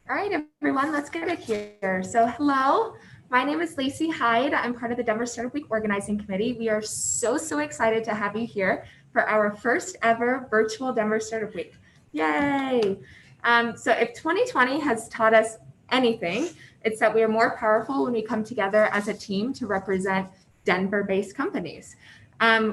All right, everyone, let's get it here. So hello, my name is Lacey Hyde. I'm part of the Denver Startup Week Organizing Committee. We are so excited to have you here for our first ever virtual Denver Startup Week. Yay! So if 2020 has taught us anything, it's that we are more powerful when we come together as a team to represent Denver-based companies.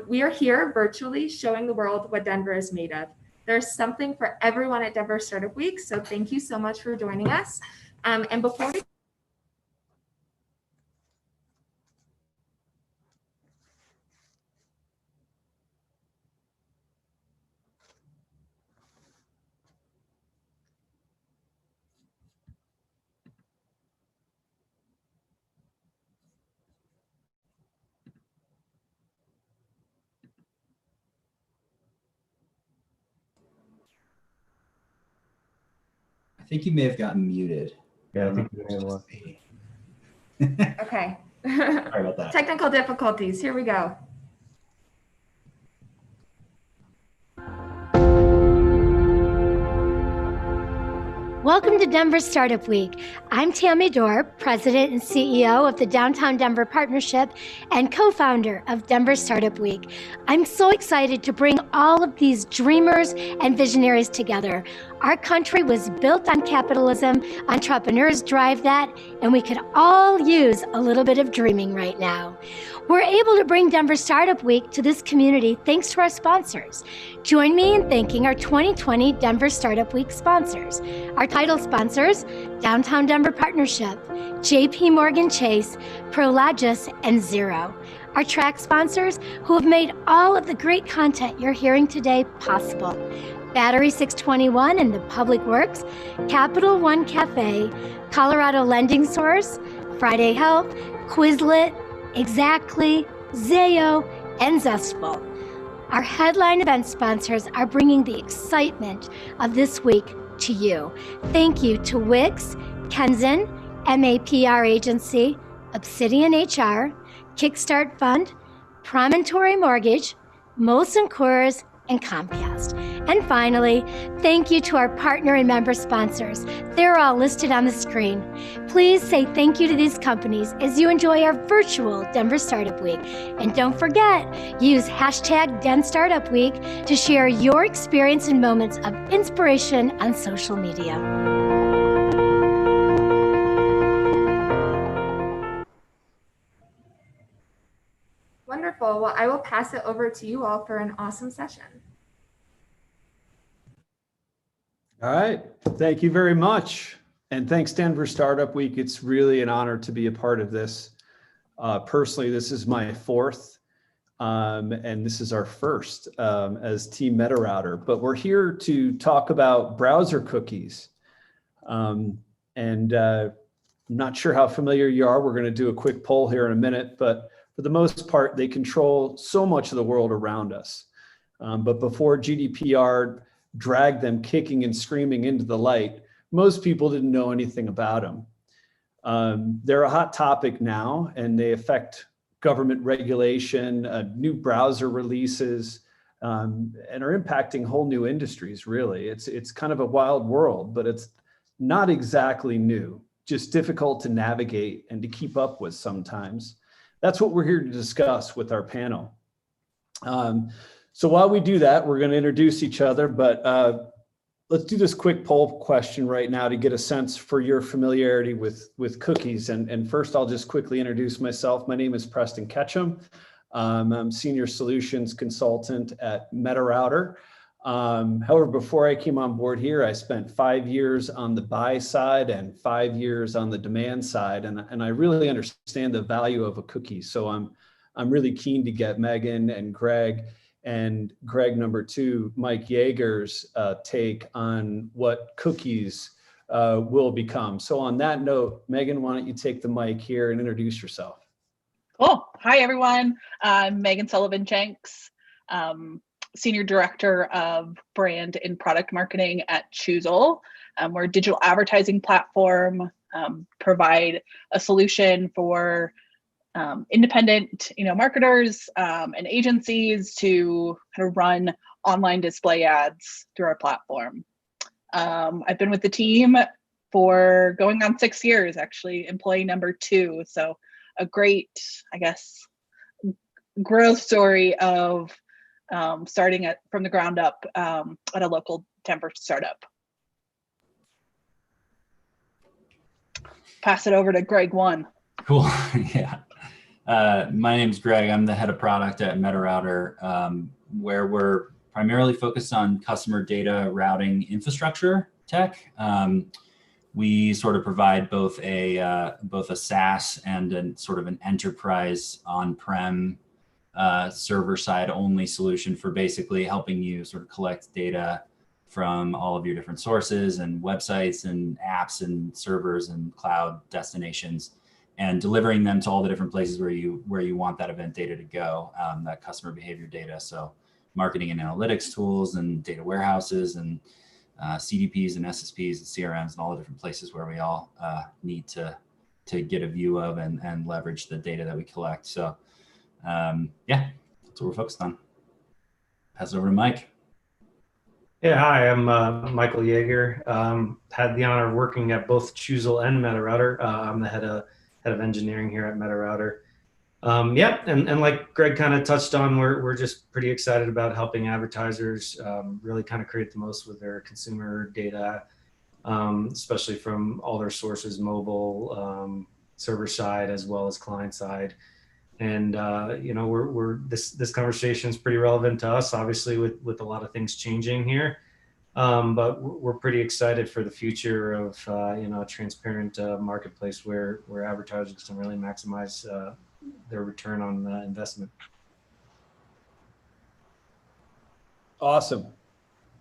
We are here virtually showing the world what Denver is made of. There's something for everyone at Denver Startup Week, so thank you so much for joining us. And before we I think you may have gotten muted. Yeah, I think you may have. Okay. Sorry about that. Technical difficulties. Here we go. Welcome to Denver Startup Week. I'm Tammy Dorr, President and CEO of the Downtown Denver Partnership and co-founder of Denver Startup Week. I'm so excited to bring all of these dreamers and visionaries together. Our country was built on capitalism, entrepreneurs drive that, and we could all use a little bit of dreaming right now. We're able to bring Denver Startup Week to this community thanks to our sponsors. Join me in thanking our 2020 Denver Startup Week sponsors. Our title sponsors, Downtown Denver Partnership, JP Morgan Chase, Prologis, and Zero. Our track sponsors who have made all of the great content you're hearing today possible. Battery 621 and the Public Works, Capital One Cafe, Colorado Lending Source, Friday Health, Quizlet, Exactly, Zayo, and Zestful. Our headline event sponsors are bringing the excitement of this week to you. Thank you to Wix, Kenzen, MAPR Agency, Obsidian HR, Kickstart Fund, Promontory Mortgage, Molson Coors, and Comcast. And finally, thank you to our partner and member sponsors. They're all listed on the screen. Please say thank you to these companies as you enjoy our virtual Denver Startup Week. And don't forget, use hashtag DenStartupWeek to share your experience and moments of inspiration on social media. Wonderful. Well, I will pass it over to you all for an awesome session. All right, thank you very much. And thanks Denver Startup Week. It's really an honor to be a part of this. Personally, this is my fourth, and this is our first as Team MetaRouter. But we're here to talk about browser cookies. I'm not sure how familiar you are. We're going to do a quick poll here in a minute, but for the most part, they control so much of the world around us. But before GDPR dragged them kicking and screaming into the light, most people didn't know anything about them. They're a hot topic now, and they affect government regulation, new browser releases, and are impacting whole new industries, really. It's kind of a wild world, but it's not exactly new, just difficult to navigate and to keep up with sometimes. That's what we're here to discuss with our panel. So while we do that, we're going to introduce each other, but let's do this quick poll question right now to get a sense for your familiarity with cookies. And first, I'll just quickly introduce myself. My name is Preston Ketchum. I'm Senior Solutions Consultant at MetaRouter. However, before I came on board here, I spent 5 years on the buy side and 5 years on the demand side, and I really understand the value of a cookie. So I'm really keen to get Megan and Greg number 2, Mike Yeager's take on what cookies will become. So on that note, Megan, why don't you take the mic here and introduce yourself? Cool. Hi, everyone. I'm Megan Sullivan-Jenks, Senior Director of Brand and Product Marketing at Choozle. We're a digital advertising platform, provide a solution for independent, marketers and agencies to kind of run online display ads through our platform. I've been with the team for going on 6 years, actually, employee number 2. So a great, I guess, growth story of starting from the ground up at a local Denver startup. Pass it over to Greg 1. Cool. Yeah. My name's Greg. I'm the head of product at MetaRouter, where we're primarily focused on customer data routing infrastructure tech. We sort of provide both a SaaS and sort of an enterprise on-prem server side only solution for basically helping you sort of collect data from all of your different sources and websites and apps and servers and cloud destinations, and delivering them to all the different places where you want that event data to go, that customer behavior data. So marketing and analytics tools and data warehouses and CDPs and SSPs and CRMs and all the different places where we all need to get a view of and leverage the data that we collect. So yeah, that's what we're focused on. Pass it over to Mike. Yeah, hi, I'm Michael Yeager. Had the honor of working at both Choozle and MetaRouter. I'm the head of engineering here at MetaRouter. Yeah, and like Greg kind of touched on, we're just pretty excited about helping advertisers really kind of create the most with their consumer data, especially from all their sources, mobile, server side, as well as client side. And you know, this conversation is pretty relevant to us, obviously, with a lot of things changing here. But we're pretty excited for the future of you know, a transparent marketplace where advertisers can really maximize their return on investment. Awesome.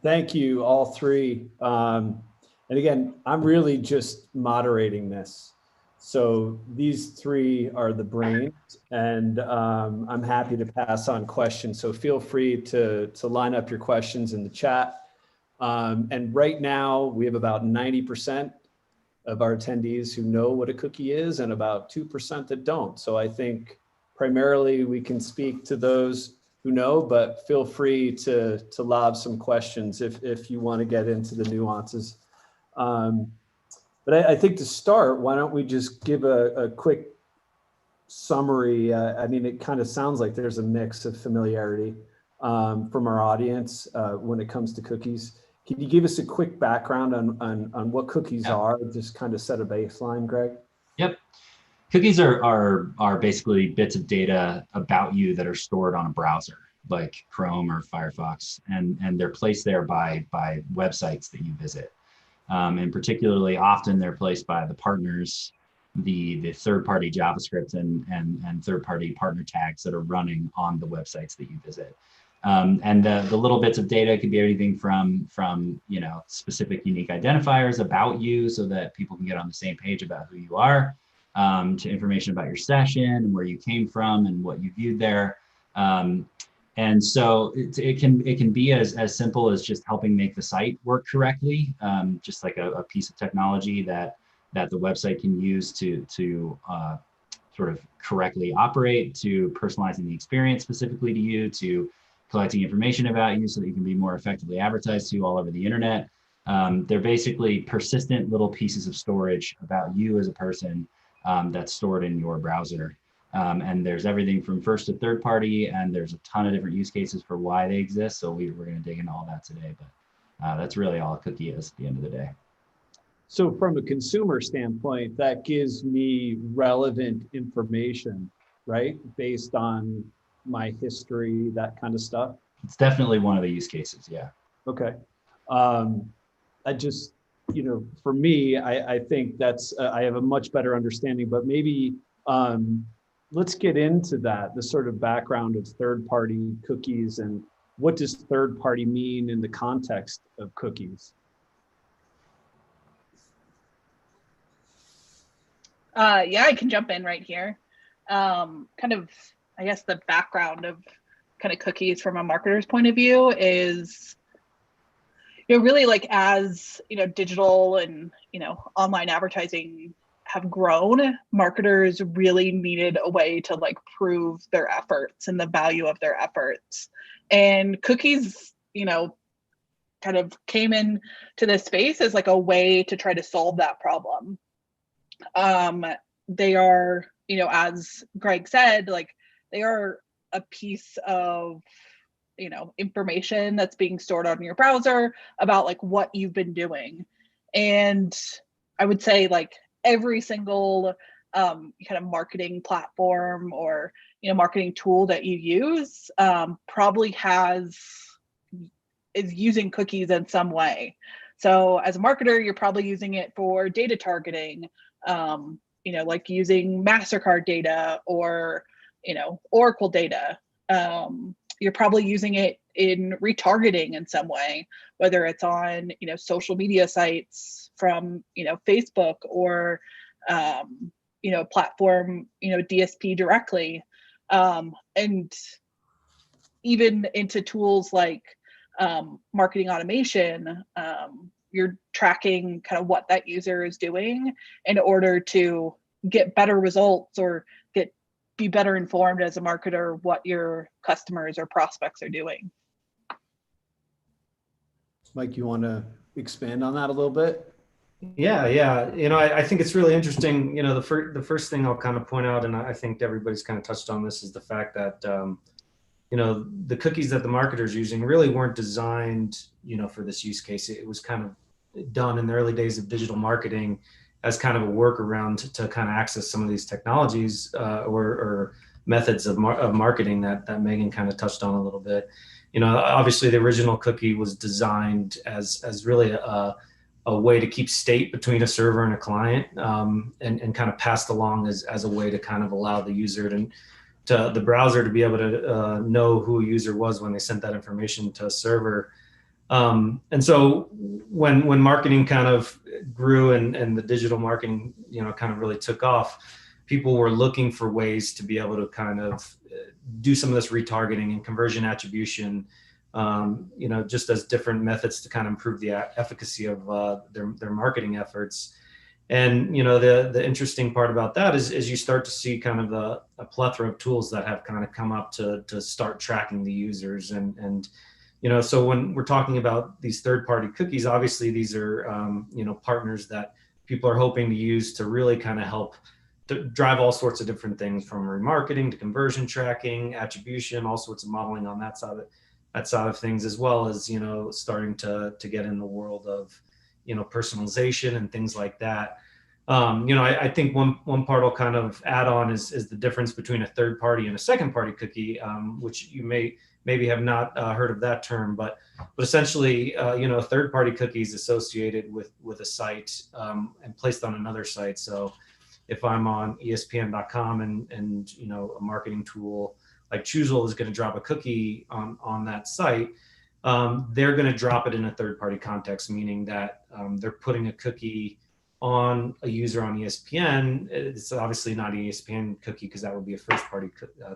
Thank you, all three. And again, I'm really just moderating this. So these three are the brains, and I'm happy to pass on questions. So feel free to line up your questions in the chat. And right now we have about 90% of our attendees who know what a cookie is and about 2% that don't. So I think primarily we can speak to those who know, but feel free to lob some questions if you want to get into the nuances. But I think to start, why don't we just give a quick summary? I mean, it kind of sounds like there's a mix of familiarity from our audience when it comes to cookies. Can you give us a quick background on what cookies are? Just kind of set a baseline, Greg. Yep. Cookies are basically bits of data about you that are stored on a browser like Chrome or Firefox, and they're placed there by websites that you visit. And particularly often they're placed by the partners, the third-party JavaScript and third-party partner tags that are running on the websites that you visit. And the little bits of data could be anything from you know, specific unique identifiers about you so that people can get on the same page about who you are, to information about your session and where you came from and what you viewed there. And so it can be as simple as just helping make the site work correctly, just like a piece of technology that the website can use to sort of correctly operate, to personalizing the experience specifically to you, to collecting information about you so that you can be more effectively advertised to all over the internet. They're basically persistent little pieces of storage about you as a person that's stored in your browser. And there's everything from first to third party, and there's a ton of different use cases for why they exist. So we're going to dig into all that today, but that's really all a cookie is at the end of the day. So from a consumer standpoint, that gives me relevant information, right? Based on my history, that kind of stuff. It's definitely one of the use cases. Yeah. Okay. I just, you know, for me, I think that's, I have a much better understanding, but maybe let's get into that, the sort of background of third-party cookies and what does third-party mean in the context of cookies? Yeah, I can jump in right here. Kind of, I guess the background of kind of cookies from a marketer's point of view is, you know, really like as, you know, digital and, you know, online advertising have grown, marketers really needed a way to like prove their efforts and the value of their efforts. And cookies, you know, kind of came in to this space as like a way to try to solve that problem. They are, as Greg said, like they are a piece of, information that's being stored on your browser about like what you've been doing. And I would say like every single kind of marketing platform or, marketing tool that you use probably is using cookies in some way. So as a marketer, you're probably using it for data targeting, like using MasterCard data or, Oracle data. You're probably using it in retargeting in some way, whether it's on, social media sites from, Facebook or, platform, DSP directly. And even into tools like marketing automation, you're tracking kind of what that user is doing in order to get better results or be better informed as a marketer what your customers or prospects are doing. Mike, you want to expand on that a little bit? Yeah. I think it's really interesting. The first thing I'll kind of point out, and I think everybody's kind of touched on this, is the fact that the cookies that the marketer's using really weren't designed, for this use case. It was kind of done in the early days of digital marketing as kind of a workaround to kind of access some of these technologies or methods of marketing that Megan kind of touched on a little bit. Obviously the original cookie was designed as really a way to keep state between a server and a client, and kind of passed along as a way to kind of allow the user to the browser to be able to know who a user was when they sent that information to a server. And so when marketing kind of grew and the digital marketing, kind of really took off, people were looking for ways to be able to kind of do some of this retargeting and conversion attribution, just as different methods to kind of improve the efficacy of their marketing efforts. And, the interesting part about that is you start to see kind of a plethora of tools that have kind of come up to start tracking the users. And so when we're talking about these third-party cookies, obviously these are, partners that people are hoping to use to really kind of help to drive all sorts of different things, from remarketing to conversion tracking, attribution, all sorts of modeling on that side of things, as well as, starting to get in the world of, personalization and things like that. I think one part I'll kind of add on is the difference between a third party and a second party cookie, which you maybe have not heard of that term, but essentially, a third party cookie is associated with a site and placed on another site. So if I'm on ESPN.com and a marketing tool like Choozle is going to drop a cookie on that site, they're going to drop it in a third-party context, meaning that they're putting a cookie on a user on ESPN. It's obviously not an ESPN cookie because that would be a first-party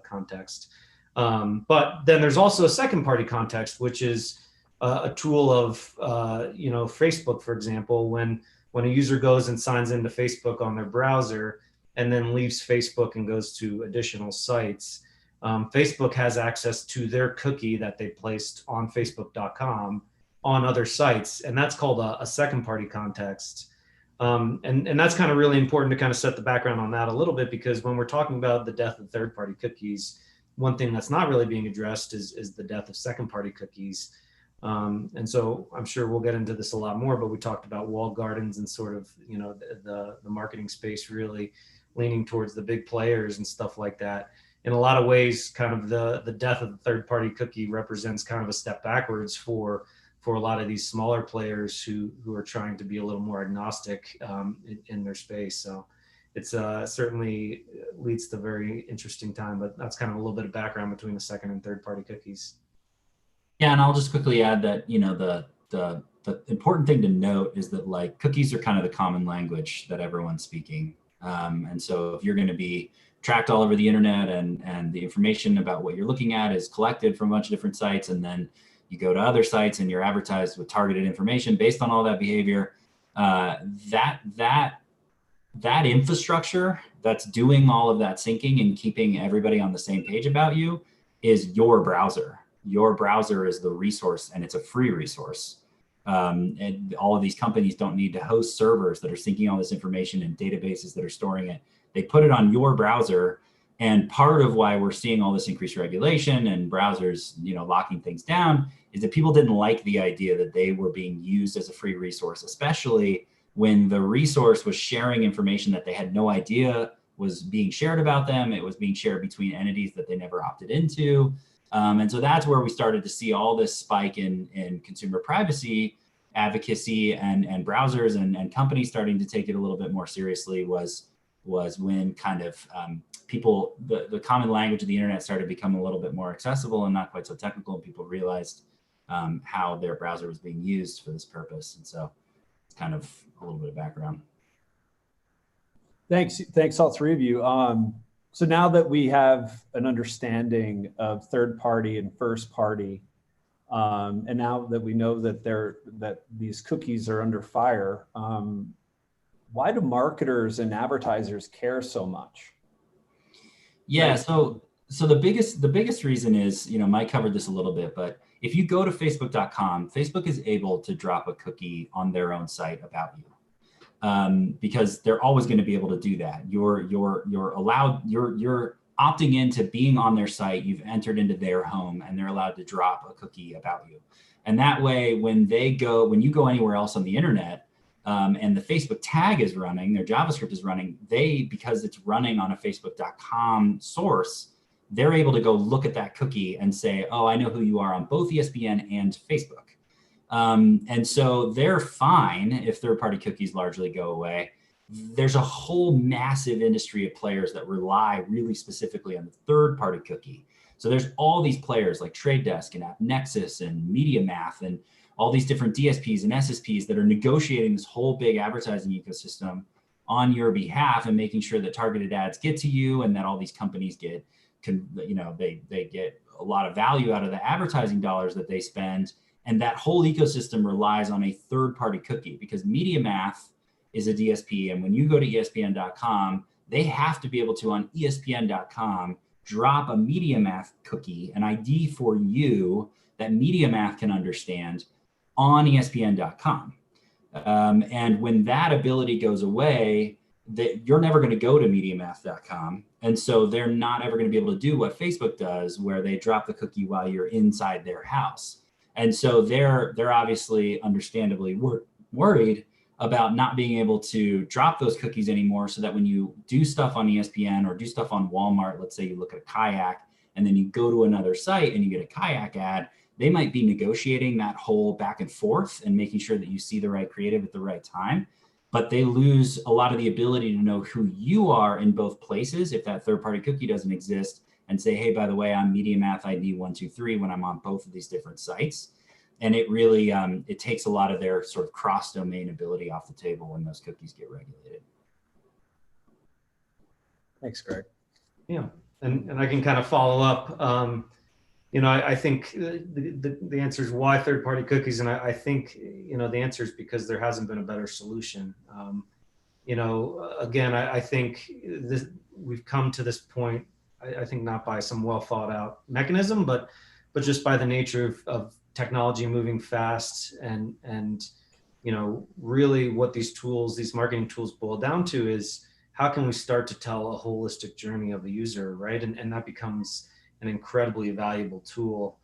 context. But then there's also a second-party context, which is a tool of Facebook, for example, when a user goes and signs into Facebook on their browser and then leaves Facebook and goes to additional sites. Facebook has access to their cookie that they placed on Facebook.com on other sites, and that's called a second party context. And that's kind of really important to kind of set the background on that a little bit, because when we're talking about the death of third party cookies, one thing that's not really being addressed is the death of second party cookies. And so I'm sure we'll get into this a lot more, but we talked about walled gardens and sort of, the marketing space really leaning towards the big players and stuff like that. In a lot of ways, kind of the death of the third-party cookie represents kind of a step backwards for a lot of these smaller players who are trying to be a little more agnostic in their space. So it's certainly leads to a very interesting time, but that's kind of a little bit of background between the second and third-party cookies. Yeah, and I'll just quickly add that the important thing to note is that like cookies are kind of the common language that everyone's speaking, and so if you're going to be tracked all over the internet and the information about what you're looking at is collected from a bunch of different sites, and then you go to other sites and you're advertised with targeted information based on all that behavior, that infrastructure that's doing all of that syncing and keeping everybody on the same page about you is your browser. Your browser is the resource, and it's a free resource. And all of these companies don't need to host servers that are syncing all this information and databases that are storing it. They put it on your browser. And part of why we're seeing all this increased regulation and browsers, locking things down is that people didn't like the idea that they were being used as a free resource, especially when the resource was sharing information that they had no idea was being shared about them. It was being shared between entities that they never opted into. And so that's where we started to see all this spike in consumer privacy advocacy and browsers and companies starting to take it a little bit more seriously was when kind of people, the common language of the internet started becoming a little bit more accessible and not quite so technical, and people realized how their browser was being used for this purpose. And so it's kind of a little bit of background. Thanks all three of you. So now that we have an understanding of third party and first party, and now that we know that these cookies are under fire, why do marketers and advertisers care so much? Yeah, so the biggest reason is, Mike covered this a little bit, but if you go to facebook.com, Facebook is able to drop a cookie on their own site about you. Because they're always going to be able to do that. You're opting into being on their site. You've entered into their home, and they're allowed to drop a cookie about you. And that way, when you go anywhere else on the internet, and the Facebook tag is running, their JavaScript is running, because it's running on a facebook.com source, they're able to go look at that cookie and say, oh, I know who you are on both ESPN and Facebook. And so they're fine if third-party cookies largely go away. There's a whole massive industry of players that rely really specifically on the third-party cookie. So there's all these players like Trade Desk and AppNexus and MediaMath and all these different DSPs and SSPs that are negotiating this whole big advertising ecosystem on your behalf and making sure that targeted ads get to you and that all these companies they get a lot of value out of the advertising dollars that they spend. And that whole ecosystem relies on a third-party cookie because MediaMath is a DSP. And when you go to ESPN.com, they have to be able to, on ESPN.com, drop a MediaMath cookie, an ID for you that MediaMath can understand on ESPN.com. And when that ability goes away, you're never going to go to MediaMath.com. And so they're not ever going to be able to do what Facebook does, where they drop the cookie while you're inside their house. And so they're obviously understandably worried about not being able to drop those cookies anymore, so that when you do stuff on ESPN or do stuff on Walmart, let's say you look at a kayak and then you go to another site and you get a kayak ad, they might be negotiating that whole back and forth and making sure that you see the right creative at the right time. But they lose a lot of the ability to know who you are in both places if that third-party cookie doesn't exist, and say, hey, by the way, I'm MediaMath ID 123 when I'm on both of these different sites. And it really, it takes a lot of their sort of cross-domain ability off the table when those cookies get regulated. Thanks, Greg. Yeah, and I can kind of follow up. I think the answer is why third-party cookies, and I think, the answer is because there hasn't been a better solution. Again, I think we've come to this point, I think not by some well thought out mechanism, but just by the nature of technology moving fast and really what these marketing tools boil down to is how can we start to tell a holistic journey of the user, right? And that becomes an incredibly valuable tool.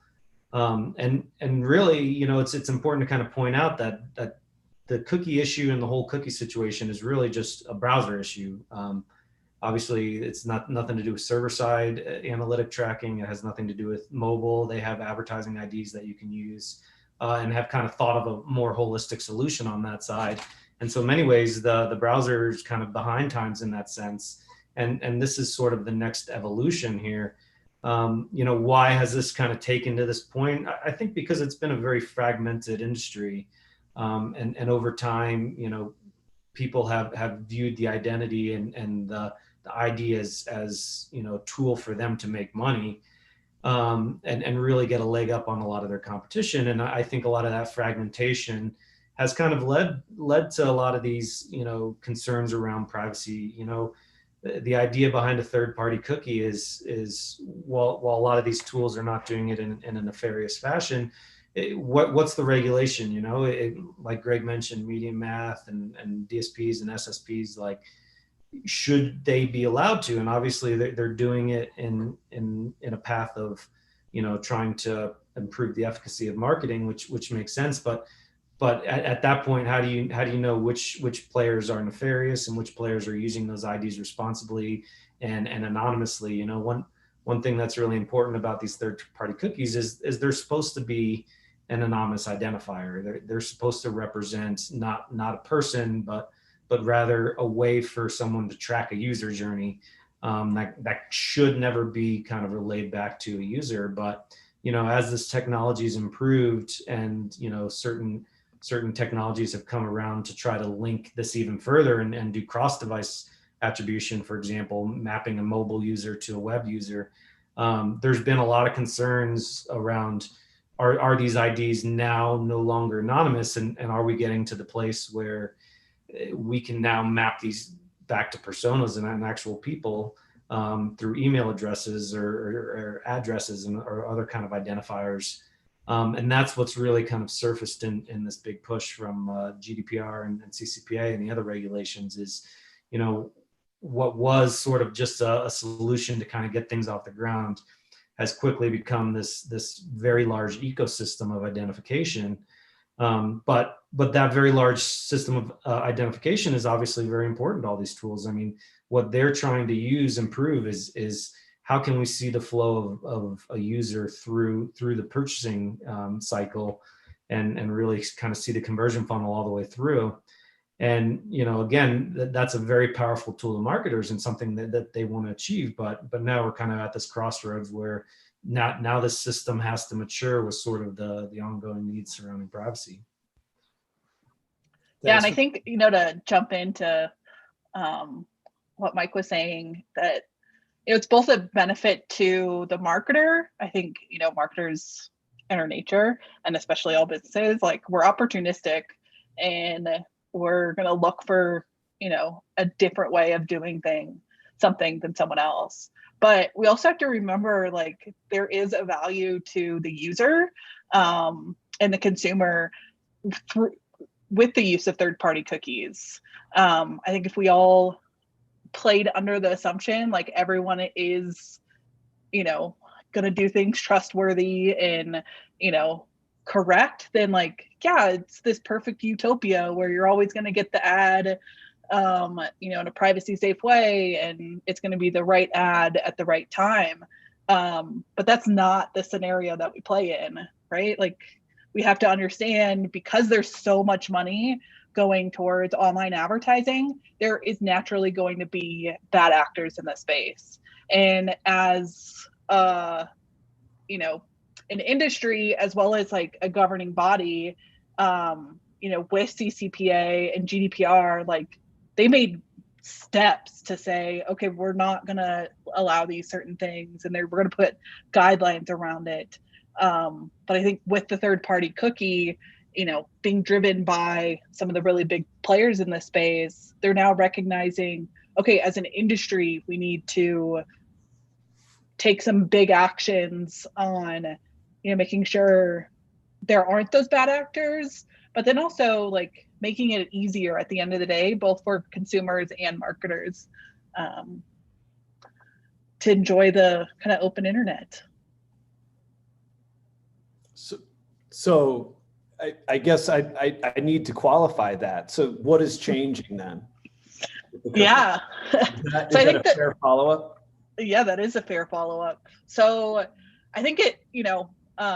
And really, it's important to kind of point out that the cookie issue and the whole cookie situation is really just a browser issue. Obviously, it's nothing to do with server-side analytic tracking. It has nothing to do with mobile. They have advertising IDs that you can use and have kind of thought of a more holistic solution on that side. And so in many ways, the browser is kind of behind times in that sense. And this is sort of the next evolution here. Why has this kind of taken to this point? I think because it's been a very fragmented industry. And over time, people have viewed the identity and the ID as a tool for them to make money and really get a leg up on a lot of their competition. And I think a lot of that fragmentation has kind of led to a lot of these concerns around privacy. The idea behind a third-party cookie is while a lot of these tools are not doing it in a nefarious fashion, what's the regulation? Like Greg mentioned, media math and DSPs and SSPs, like, should they be allowed to? And obviously they're doing it in a path of, trying to improve the efficacy of marketing, which makes sense. But at that point, how do you know which players are nefarious and which players are using those IDs responsibly and anonymously? One thing that's really important about these third-party cookies is they're supposed to be an anonymous identifier. They're supposed to represent not a person, but rather a way for someone to track a user journey that should never be kind of relayed back to a user. But as this technology is improved and certain technologies have come around to try to link this even further and do cross-device attribution, for example, mapping a mobile user to a web user, there's been a lot of concerns around, are these IDs now no longer anonymous, and are we getting to the place where we can now map these back to personas and actual people through email addresses or addresses or other kind of identifiers. And that's what's really kind of surfaced in this big push from GDPR and CCPA and the other regulations is, what was sort of just a solution to kind of get things off the ground has quickly become this very large ecosystem of identification. But that very large system of identification is obviously very important to all these tools. I mean, what they're trying to improve is how can we see the flow of a user through the purchasing cycle and really kind of see the conversion funnel all the way through. And, again, that's a very powerful tool to marketers and something that they want to achieve. But now we're kind of at this crossroads where now this system has to mature with sort of the ongoing needs surrounding privacy. Yeah, and I think, to jump into what Mike was saying, that it's both a benefit to the marketer. I think, marketers in our nature, and especially all businesses, like, we're opportunistic and we're going to look for, a different way of doing something than someone else. But we also have to remember, like, there is a value to the user and the consumer with the use of third-party cookies. I think if we all played under the assumption, like, everyone is, going to do things trustworthy and, correct, then, like, yeah, it's this perfect utopia where you're always going to get the ad, in a privacy safe way, and it's going to be the right ad at the right time. But that's not the scenario that we play in, right? Like, we have to understand, because there's so much money going towards online advertising, there is naturally going to be bad actors in the space. And as an industry, as well as like a governing body, with CCPA and GDPR, like, they made steps to say, okay, we're not going to allow these certain things, and we're going to put guidelines around it. But I think with the third-party cookie, being driven by some of the really big players in this space, they're now recognizing, okay, as an industry, we need to take some big actions on, making sure there aren't those bad actors, but then also, like, making it easier at the end of the day, both for consumers and marketers, to enjoy the kind of open internet. So I guess I need to qualify that. So what is changing then? Yeah. Is that a fair follow-up? Yeah, that is a fair follow-up. So I think it,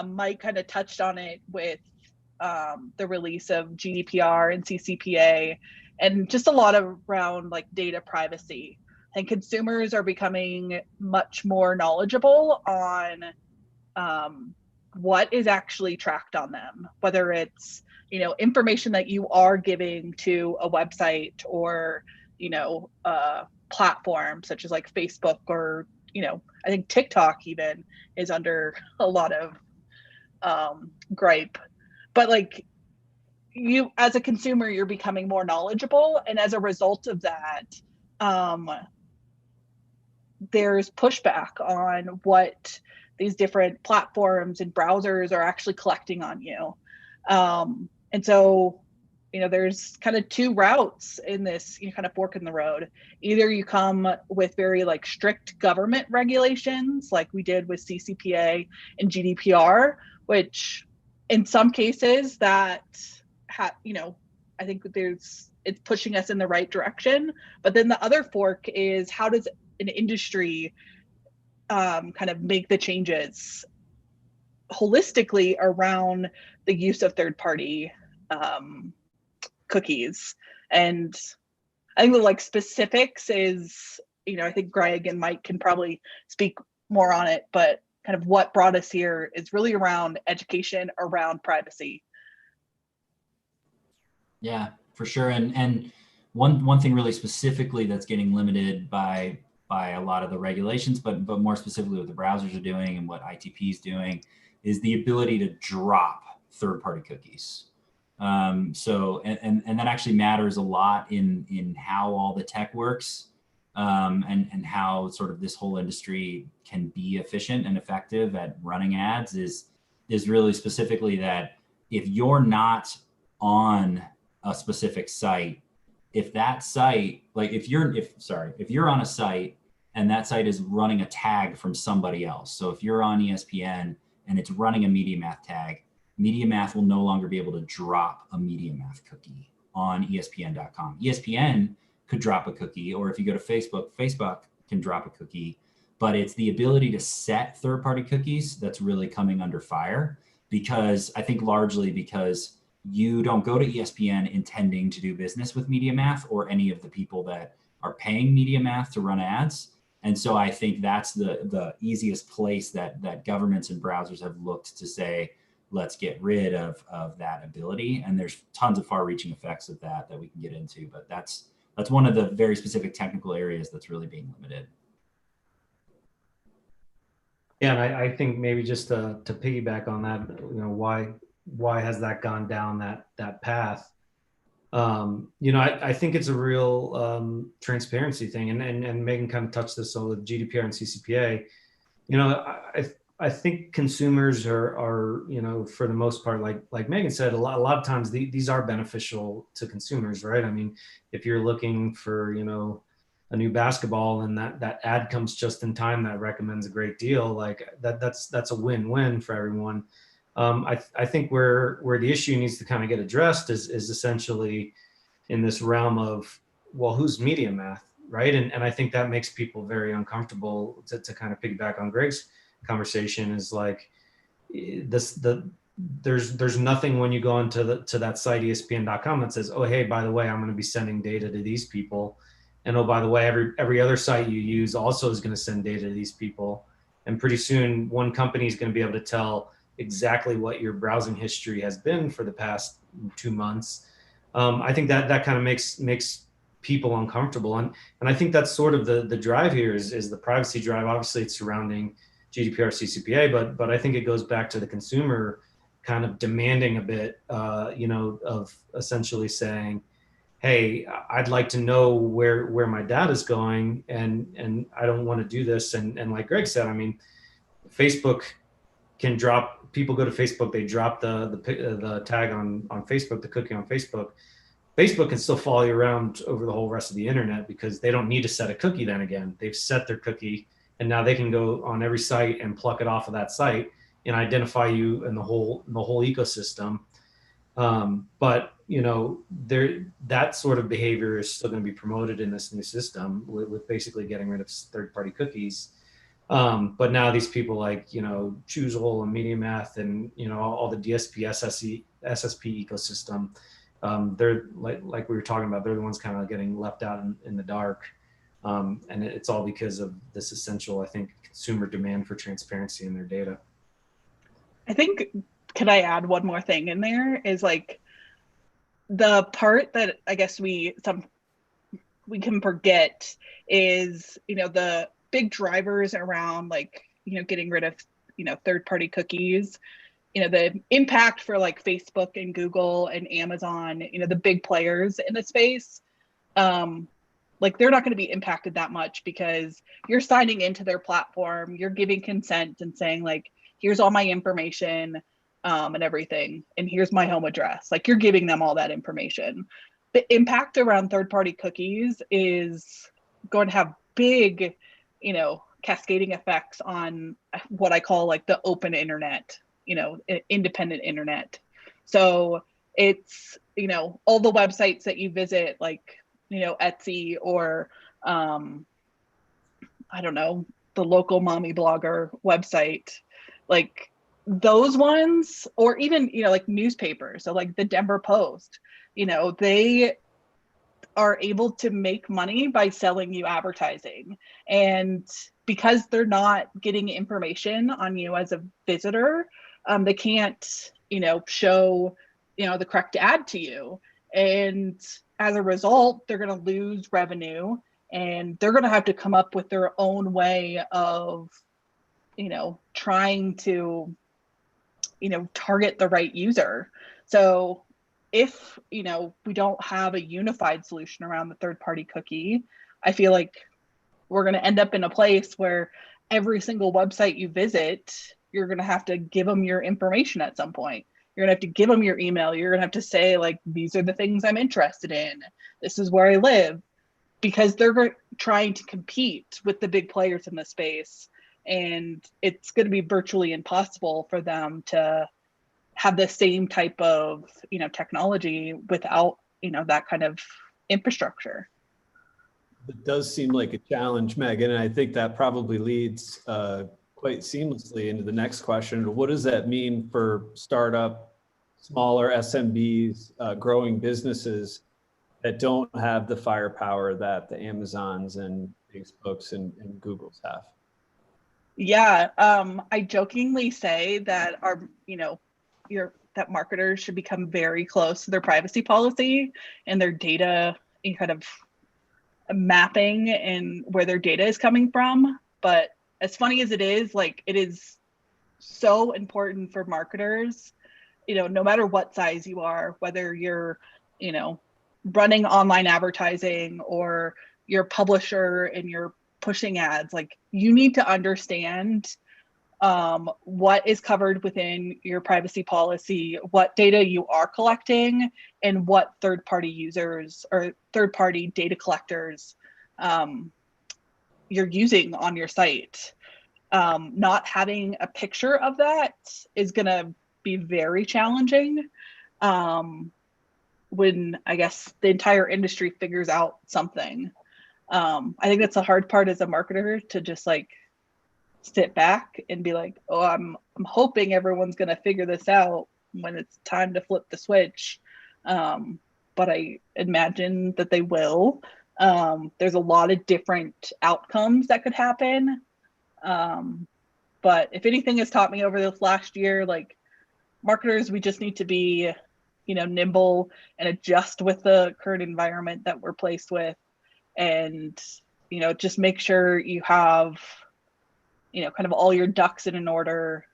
Mike kind of touched on it with the release of GDPR and CCPA, and just a lot around, like, data privacy. And consumers are becoming much more knowledgeable on what is actually tracked on them, whether it's, information that you are giving to a website or, platform such as like Facebook or, I think TikTok even is under a lot of gripe. But, like, you as a consumer, you're becoming more knowledgeable, and as a result of that, there's pushback on what these different platforms and browsers are actually collecting on you. And so, there's kind of two routes in this, kind of fork in the road. Either you come with very like strict government regulations, like we did with CCPA and GDPR, which in some cases that, I think it's pushing us in the right direction. But then the other fork is, how does an industry kind of make the changes holistically around the use of third-party cookies? And I think the like specifics is, I think Greg and Mike can probably speak more on it, but kind of what brought us here is really around education around privacy. Yeah, for sure. And one thing really specifically that's getting limited by a lot of the regulations, but more specifically what the browsers are doing and what ITP is doing, is the ability to drop third-party cookies. So that actually matters a lot in how all the tech works, and how sort of this whole industry can be efficient and effective at running ads is really specifically that if you're not on a specific site, if that site, like if you're on a site and that site is running a tag from somebody else. So if you're on ESPN and it's running a MediaMath tag, MediaMath will no longer be able to drop a MediaMath cookie on ESPN.com. ESPN could drop a cookie, or if you go to Facebook, Facebook can drop a cookie, but it's the ability to set third-party cookies that's really coming under fire, because I think largely because you don't go to ESPN intending to do business with MediaMath or any of the people that are paying MediaMath to run ads. And so I think that's the easiest place that governments and browsers have looked to say, let's get rid of that ability. And there's tons of far-reaching effects of that we can get into, but that's one of the very specific technical areas that's really being limited. Yeah, and I think maybe just to piggyback on that, why has that gone down that path? I think it's a real transparency thing, and Megan kind of touched this on with GDPR and CCPA. I think consumers are for the most part, like Megan said, a lot of times these are beneficial to consumers, right? I mean, if you're looking for a new basketball and that ad comes just in time, that recommends a great deal, like that's a win-win for everyone. I think where the issue needs to kind of get addressed is essentially in this realm of, well, who's MediaMath, right? And I think that makes people very uncomfortable. To kind of piggyback on Greg's conversation, is like there's nothing when you go into that site ESPN.com that says, oh, hey, by the way, I'm going to be sending data to these people, and oh, by the way, every other site you use also is going to send data to these people, and pretty soon one company is going to be able to tell exactly what your browsing history has been for the past 2 months. I think that kind of makes people uncomfortable, and I think that's sort of the drive here is the privacy drive. Obviously, it's surrounding GDPR, CCPA, but I think it goes back to the consumer kind of demanding a bit, of essentially saying, hey, I'd like to know where my data is going, and I don't want to do this. And like Greg said, I mean, Facebook can drop, people go to Facebook, they drop the tag on Facebook, the cookie on Facebook. Facebook can still follow you around over the whole rest of the internet because they don't need to set a cookie then again. They've set their cookie, and now they can go on every site and pluck it off of that site and identify you in the whole ecosystem. But that sort of behavior is still going to be promoted in this new system with basically getting rid of third-party cookies. But now these people like Choozle and MediaMath and all the DSP SSP ecosystem, they're like we were talking about, they're the ones kind of getting left out in the dark. And it's all because of this essential, I think, consumer demand for transparency in their data. I think, could I add one more thing in there, is like the part that I guess we can forget is, the big drivers around getting rid of, third-party cookies, the impact for like Facebook and Google and Amazon, the big players in the space. like they're not going to be impacted that much because you're signing into their platform, you're giving consent and saying like, here's all my information and everything, and here's my home address. Like you're giving them all that information. The impact around third-party cookies is going to have big, cascading effects on what I call like the open internet, independent internet. So it's, all the websites that you visit, like, Etsy or, I don't know, the local mommy blogger website, like those ones, or even, like newspapers. So like the Denver Post, they are able to make money by selling you advertising. And because they're not getting information on you as a visitor, they can't, show, the correct ad to you. And as a result, they're going to lose revenue, and they're going to have to come up with their own way of, trying to, target the right user. So if, we don't have a unified solution around the third-party cookie, I feel like we're going to end up in a place where every single website you visit, you're going to have to give them your information at some point. You're going to have to give them your email. You're going to have to say, like, these are the things I'm interested in. This is where I live, because they're trying to compete with the big players in the space. And it's going to be virtually impossible for them to have the same type of, technology without, that kind of infrastructure. It does seem like a challenge, Megan, and I think that probably leads quite seamlessly into the next question. What does that mean for startup, smaller SMBs, growing businesses that don't have the firepower that the Amazons and Facebooks and Googles have? Yeah, I jokingly say that that marketers should become very close to their privacy policy and their data kind of mapping and where their data is coming from. But as funny as it is, like, it is so important for marketers, no matter what size you are, whether you're, running online advertising or you're a publisher and you're pushing ads, like, you need to understand what is covered within your privacy policy, what data you are collecting, and what third-party users or third-party data collectors you're using on your site. Not having a picture of that is going to be very challenging when, I guess, the entire industry figures out something. I think that's the hard part as a marketer, to just like sit back and be like, oh, I'm hoping everyone's going to figure this out when it's time to flip the switch. But I imagine that they will. There's a lot of different outcomes that could happen. But if anything has taught me over this last year, like, marketers, we just need to be, nimble and adjust with the current environment that we're placed with. And, just make sure you have, kind of all your ducks in an order,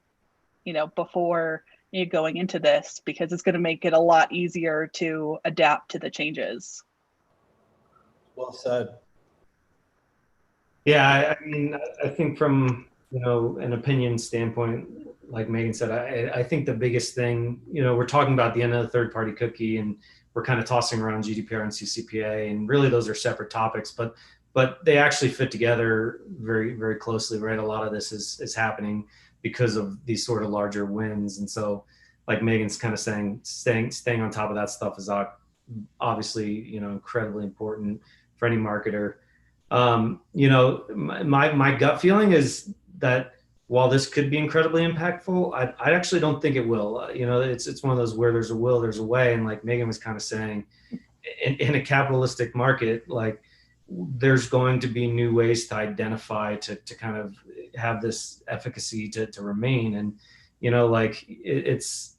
before you're going into this, because it's going to make it a lot easier to adapt to the changes. Well said. Yeah, I mean, I think from, an opinion standpoint, like Megan said, I think the biggest thing, we're talking about the end of the third-party cookie, and we're kind of tossing around GDPR and CCPA, and really those are separate topics, but they actually fit together very, very closely, right? A lot of this is happening because of these sort of larger wins. And so, like Megan's kind of saying, staying on top of that stuff is obviously, incredibly important for any marketer. My gut feeling is that while this could be incredibly impactful, I actually don't think it will. It's one of those where there's a will, there's a way. And like Megan was kind of saying, in a capitalistic market, like, there's going to be new ways to identify, to kind of have this efficacy to remain. And, it's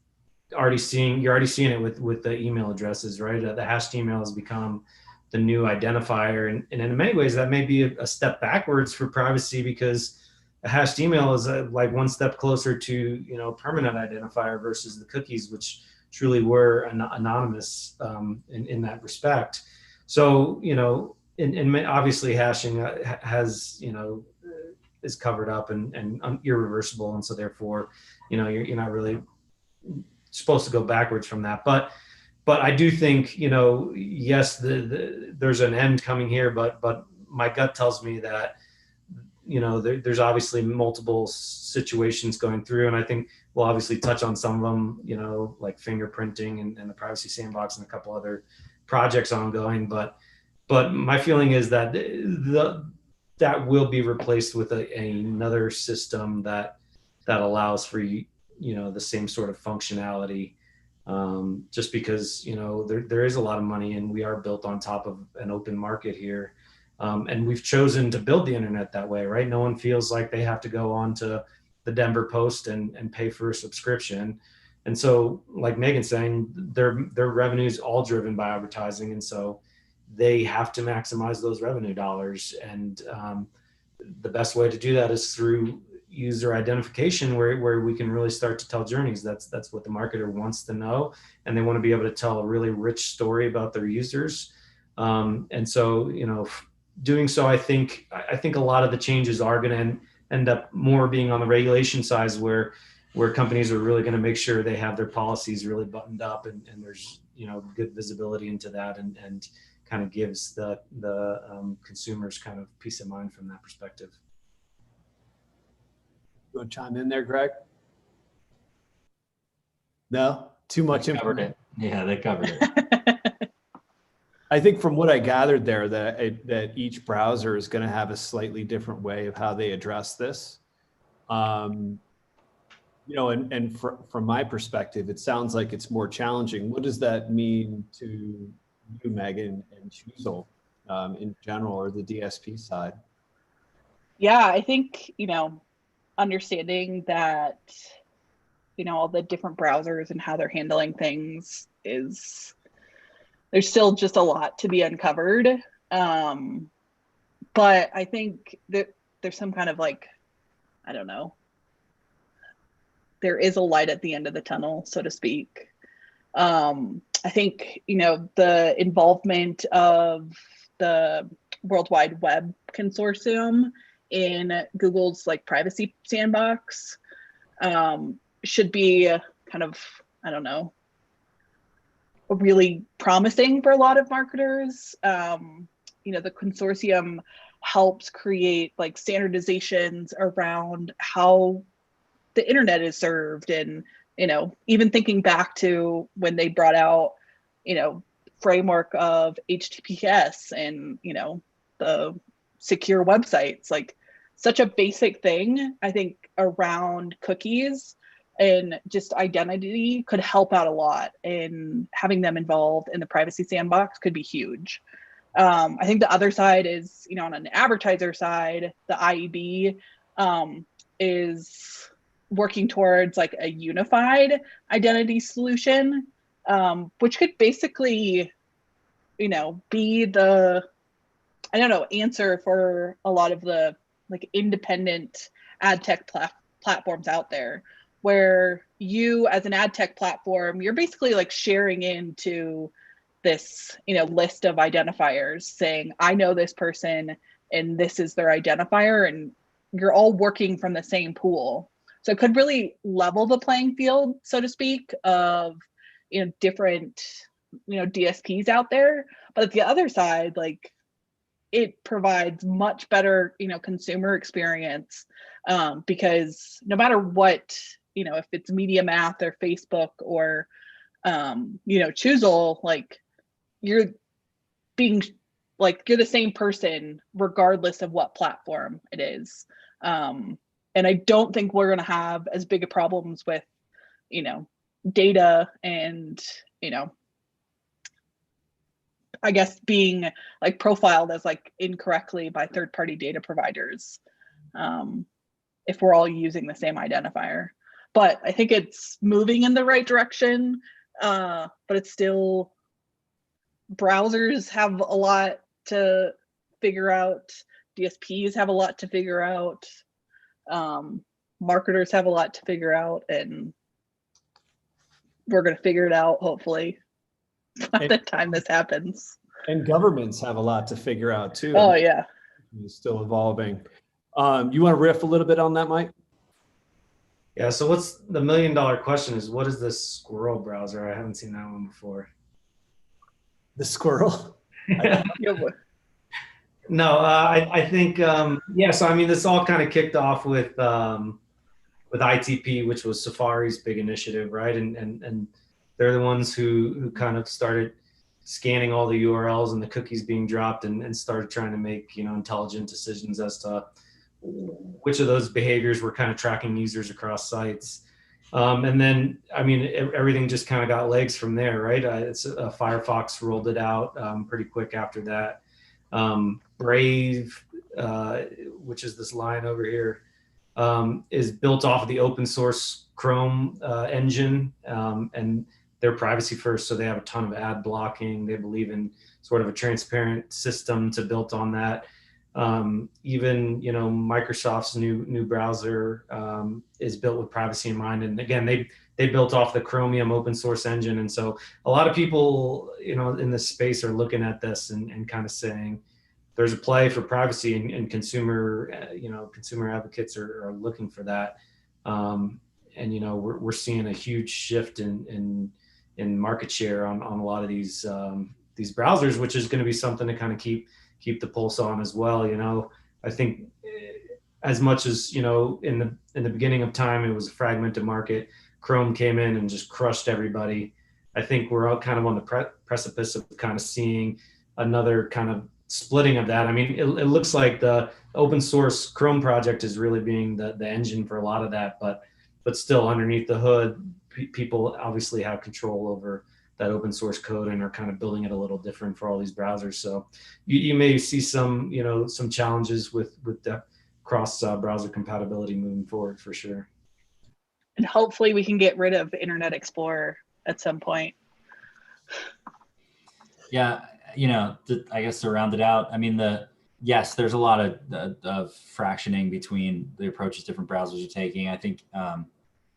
you're already seeing it with the email addresses, right? The hashed email has become the new identifier. And in many ways, that may be a step backwards for privacy, because a hashed email is like one step closer to, permanent identifier versus the cookies, which truly were anonymous in that respect. So, obviously hashing has, is covered up and irreversible. And so therefore, you're not really supposed to go backwards from that. But I do think, yes, there's an end coming here, but my gut tells me that, there's obviously multiple situations going through, and I think we'll obviously touch on some of them, like fingerprinting and the privacy sandbox and a couple other projects ongoing. But my feeling is that that will be replaced with another system that allows for the same sort of functionality. Just because there is a lot of money, and we are built on top of an open market here. And we've chosen to build the internet that way, right? No one feels like they have to go on to the Denver Post and pay for a subscription. And so, like Megan's saying, their revenue is all driven by advertising. And so they have to maximize those revenue dollars. And the best way to do that is through user identification, where we can really start to tell journeys. That's what the marketer wants to know. And they want to be able to tell a really rich story about their users. And so, doing so, I think a lot of the changes are going to end up more being on the regulation side, where companies are really going to make sure they have their policies really buttoned up, and there's good visibility into that, and kind of gives the consumers kind of peace of mind from that perspective. You want to chime in there, Greg? No, too much information. Yeah, they covered it. I think from what I gathered there, that each browser is going to have a slightly different way of how they address this. And from my perspective, it sounds like it's more challenging. What does that mean to you, Megan, and Choozle in general, or the DSP side? Yeah, I think, understanding that, all the different browsers and how they're handling things there's still just a lot to be uncovered. But I think that there's some kind of I don't know, there is a light at the end of the tunnel, so to speak. I think, the involvement of the World Wide Web Consortium in Google's privacy sandbox should be kind of, I don't know, really promising for a lot of marketers. The consortium helps create standardizations around how the internet is served, and even thinking back to when they brought out framework of HTTPS and the secure websites, such a basic thing, I think, around cookies and just identity could help out a lot, and having them involved in the privacy sandbox could be huge. I think the other side is, on an advertiser side, the IEB is working towards a unified identity solution, which could basically, be the, I don't know, answer for a lot of the independent ad tech platforms out there, where you as an ad tech platform, you're basically sharing into this, list of identifiers saying, I know this person and this is their identifier, and you're all working from the same pool. So it could really level the playing field, so to speak, of, different, DSPs out there. But at the other side, it provides much better, consumer experience, because no matter what, if it's Media Math or Facebook or, Choozle, you're being you're the same person regardless of what platform it is. And I don't think we're going to have as big of problems with, data and, I guess being profiled as incorrectly by third-party data providers, if we're all using the same identifier. But I think it's moving in the right direction, but it's still, browsers have a lot to figure out, DSPs have a lot to figure out, marketers have a lot to figure out, and we're going to figure it out, hopefully, by the time this happens. And governments have a lot to figure out too. Oh yeah. It's still evolving. You want to riff a little bit on that, Mike? Yeah. So what's the $1 million question is, what is this squirrel browser? I haven't seen that one before. The squirrel? No, I think, yeah, so I mean, this all kind of kicked off with ITP, which was Safari's big initiative, right? And they're the ones who kind of started scanning all the URLs and the cookies being dropped and started trying to make, intelligent decisions as to which of those behaviors were kind of tracking users across sites. And then, I mean, everything just kind of got legs from there, right? Firefox rolled it out pretty quick after that. Brave, which is this line over here, is built off of the open source Chrome engine, and they're privacy first, so they have a ton of ad blocking. They believe in sort of a transparent system to built on that. Even Microsoft's new browser is built with privacy in mind, and again they built off the Chromium open source engine, and so a lot of people in this space are looking at this and kind of saying there's a play for privacy, and consumer advocates are looking for that, and we're seeing a huge shift in market share on a lot of these browsers, which is going to be something to kind of keep the pulse on as well. I think as much as in the beginning of time it was a fragmented market, Chrome came in and just crushed everybody. I think we're all kind of on the precipice of kind of seeing another kind of splitting of that. I mean, it looks like the open source Chrome project is really being the engine for a lot of that, but still underneath the hood, people obviously have control over that open source code and are kind of building it a little different for all these browsers. So you may see some challenges with the cross browser compatibility moving forward for sure. And hopefully we can get rid of Internet Explorer at some point. Yeah, I guess to round it out, I mean, yes, there's a lot of fractioning between the approaches different browsers are taking. I think,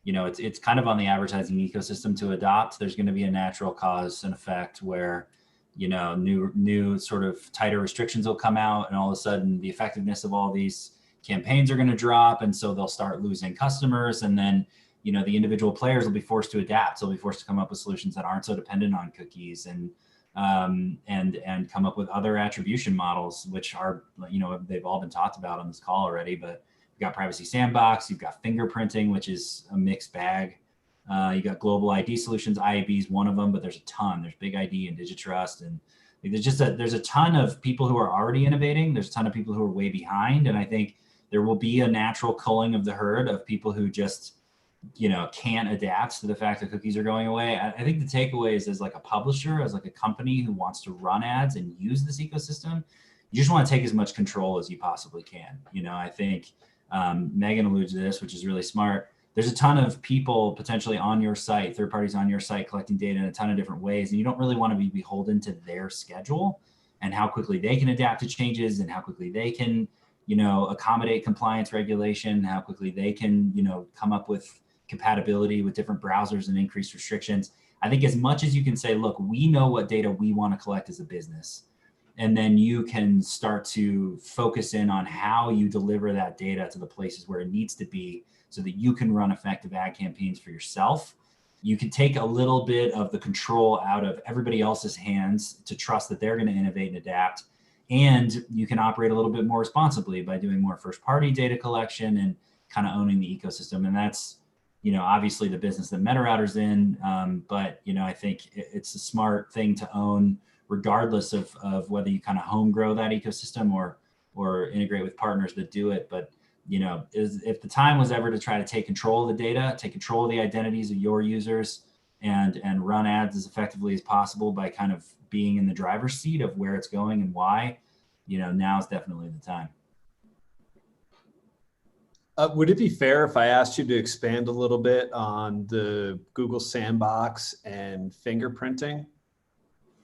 it's kind of on the advertising ecosystem to adopt. There's going to be a natural cause and effect where, new sort of tighter restrictions will come out, and all of a sudden the effectiveness of all these campaigns are going to drop. And so they'll start losing customers. And then, the individual players will be forced to adapt. They'll be forced to come up with solutions that aren't so dependent on cookies and come up with other attribution models, which are, they've all been talked about on this call already, but you've got privacy sandbox, you've got fingerprinting, which is a mixed bag. You got global ID solutions. IAB is one of them, but there's a ton. There's Big ID and Digitrust, and there's a ton of people who are already innovating. There's a ton of people who are way behind, and I think there will be a natural culling of the herd of people who just can't adapt to the fact that cookies are going away. I think the takeaway is, as like a publisher, as like a company who wants to run ads and use this ecosystem, you just want to take as much control as you possibly can. I think Megan alluded to this, which is really smart. There's a ton of people potentially on your site, third parties on your site, collecting data in a ton of different ways. And you don't really want to be beholden to their schedule and how quickly they can adapt to changes and how quickly they can, accommodate compliance regulation, how quickly they can, come up with compatibility with different browsers and increased restrictions. I think as much as you can say, look, we know what data we want to collect as a business, and then you can start to focus in on how you deliver that data to the places where it needs to be so that you can run effective ad campaigns for yourself. You can take a little bit of the control out of everybody else's hands to trust that they're going to innovate and adapt. And you can operate a little bit more responsibly by doing more first-party data collection and kind of owning the ecosystem. And that's, obviously the business that MetaRouter's in, but, I think it's a smart thing to own regardless of whether you kind of home grow that ecosystem or integrate with partners that do it. But, if the time was ever to try to take control of the data, take control of the identities of your users and run ads as effectively as possible by kind of being in the driver's seat of where it's going and why, now is definitely the time. Would it be fair if I asked you to expand a little bit on the Google Sandbox and fingerprinting,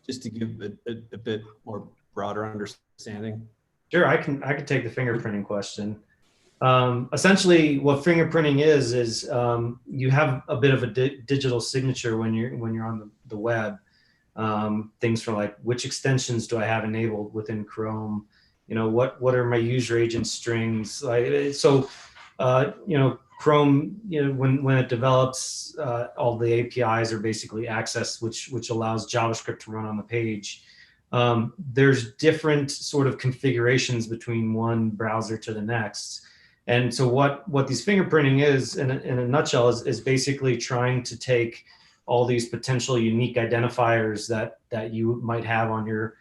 just to give a bit more broader understanding? Sure, I can take the fingerprinting question. Essentially, what fingerprinting is you have a bit of a digital signature when you're on the web. Things from like, which extensions do I have enabled within Chrome? What are my user agent strings? Chrome, when it develops, all the APIs are basically accessed, which allows JavaScript to run on the page. There's different sort of configurations between one browser to the next. And so what these fingerprinting is, in a nutshell, is basically trying to take all these potential unique identifiers that you might have on your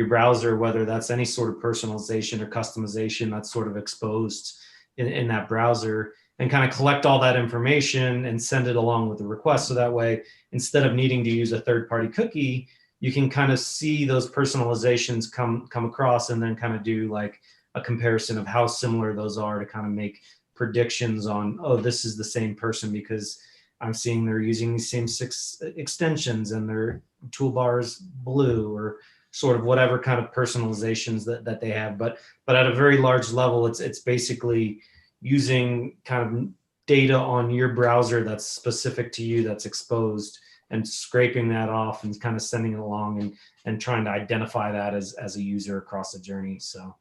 browser, whether that's any sort of personalization or customization that's sort of exposed in that browser, and kind of collect all that information and send it along with the request. So that way, instead of needing to use a third-party cookie, you can kind of see those personalizations come across, and then kind of do like a comparison of how similar those are to kind of make predictions on, oh, this is the same person because I'm seeing they're using these same 6 extensions and their toolbar is blue, or sort of whatever kind of personalizations that they have. But at a very large level, it's basically using kind of data on your browser that's specific to you, that's exposed, and scraping that off and kind of sending it along and trying to identify that as a user across the journey. So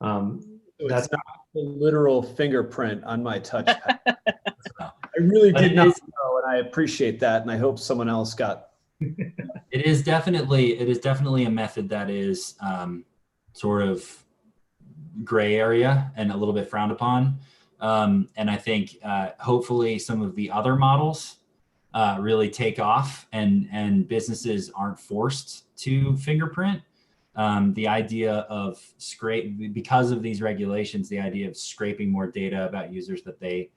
that's not the literal fingerprint on my touchpad. I really did not know, and I appreciate that, and I hope someone else got. It is definitely a method that is sort of gray area and a little bit frowned upon. And I think hopefully some of the other models really take off, and businesses aren't forced to fingerprint. The idea of because of these regulations, the idea of scraping more data about users that they